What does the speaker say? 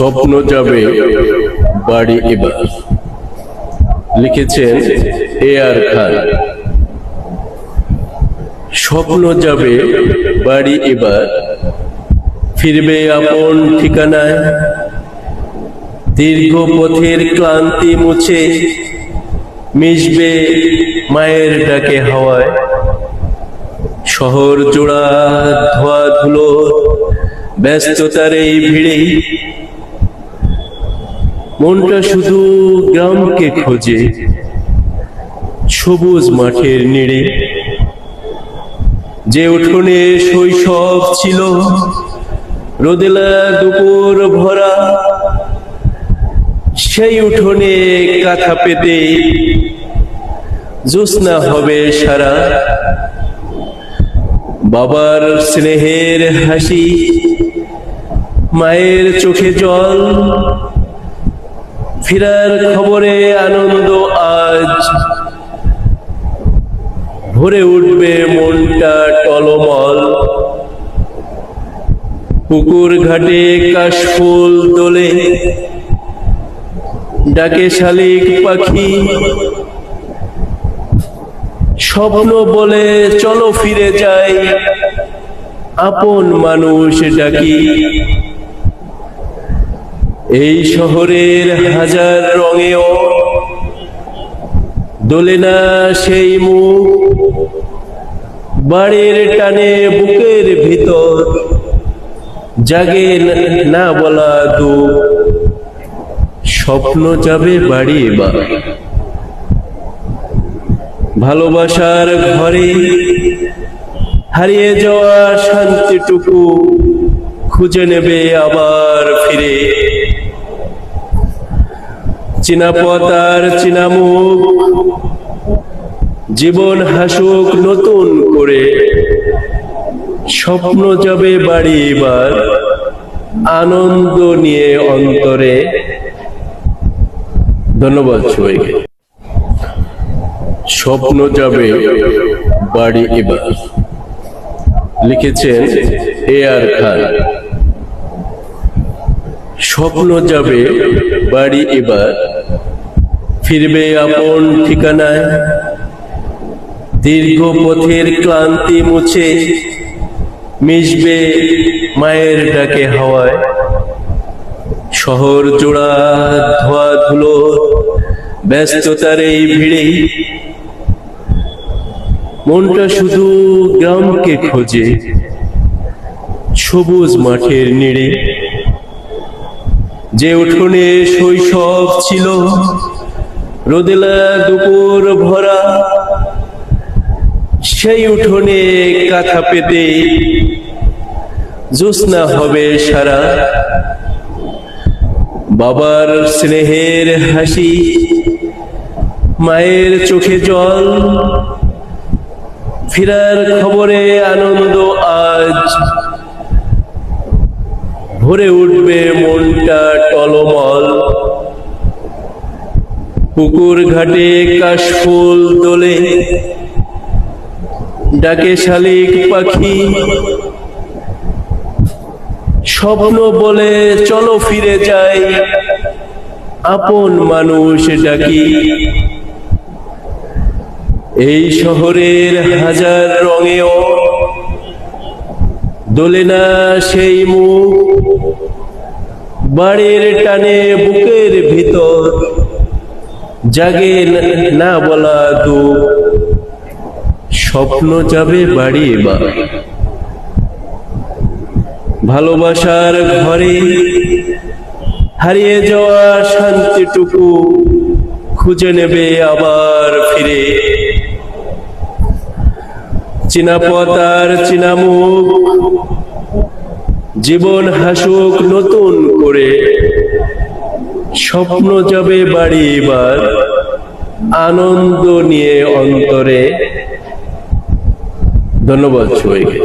স্বপ্ন যাবে বাড়ি এবার। লিখেছেন এ.আর. খান। স্বপ্ন যাবে বাড়ি এবার, ফিরবে আপন ঠিকানায়। দীর্ঘ পথের ক্লান্তি মুছে মিশবে মায়ের ডাকে হাওয়ায়। শহর জোড়া ধোয়া ধুলো ব্যস্ততার এই ভিড়ে মনটা শুধু গ্রামকে খোঁজে, সবুজ মাঠের নিড়ে। যে উঠোনে শৈশব ছিল রোদেলা দুপুর ভরা, সেই উঠোনে কাঁথা পেতে জ্যোৎস্না হবে সারা। বাবার স্নেহের হাসি, মায়ের চোখে জল, ফেরার খবরে আনন্দ আজ। ভরে উঠবে মনটা টলমল, পুকুর ঘাটে কাশফুল দোলে, ডাকে শালিক পাখি। স্বপ্ন বলে চলো ফিরে যাই, আপন মানুষ ডাকি। এই শহরের হাজার রঙেও দোলে না সেই মুখ, বাড়ির টানে বুকের ভিতর জাগে না বলা দুঃখ। স্বপ্ন যাবে বাড়ি এবার, ভালোবাসার ঘরে হারিয়ে যাওয়া শান্তিটুকু খুঁজে নেবে আবার ফিরে। চেনা পথ আর চেনা মুখ, জীবন হাসুক নতুন করে। স্বপ্ন যাবে বাড়ি এবার, আনন্দ নিয়ে অন্তরে। ধন্যবাদ সবাইকে। স্বপ্ন যাবে বাড়ি এবার। লিখেছেন এ.আর. খান। স্বপ্ন যাবে বাড়ি এবার, ফিরবে আপন ঠিকানায়। দীর্ঘ পথের ক্লান্তি মুছে মিশবে মায়ের ডাকে হাওয়ায়। শহর জোড়া ধোয়া ধুলো ব্যস্ততার এই ভিড়ে মনটা শুধু গ্রামকে খোঁজে, সবুজ মাঠের নিড়ে। যে উঠোনে শৈশব ছিল রোদেলা দুপুর ভরা, সেই উঠোনে কাঁথা পেতে জ্যোৎস্না হবে সারা। বাবার স্নেহের হাসি, মায়ের চোখে জল, ফেরার খবরে আনন্দ আজ। ভরে উঠবে মনটা টলমল, পুকুর ঘাটে কাশফুল দোলে, ডাকে শালিক পাখি। স্বপ্ন বলে চলো ফিরে যাই, আপন মানুষ ডাকি। এই শহরের হাজার রঙেও দোলে না সেই মুখ, বাড়ির টানে বুকের ভিতর জাগে না বলা দুঃখ। স্বপ্ন যাবে বাড়ি এবার, ভালোবাসার ঘরে হারিয়ে যাওয়া শান্তিটুকু খুঁজে নেবে আবার ফিরে। চেনা পথ আর চেনা মুখ, জীবন হাসুক নতুন করে। স্বপ্ন যাবে বাড়ি এবার, আনন্দ নিয়ে অন্তরে। ধন্যবাদ সবাইকে।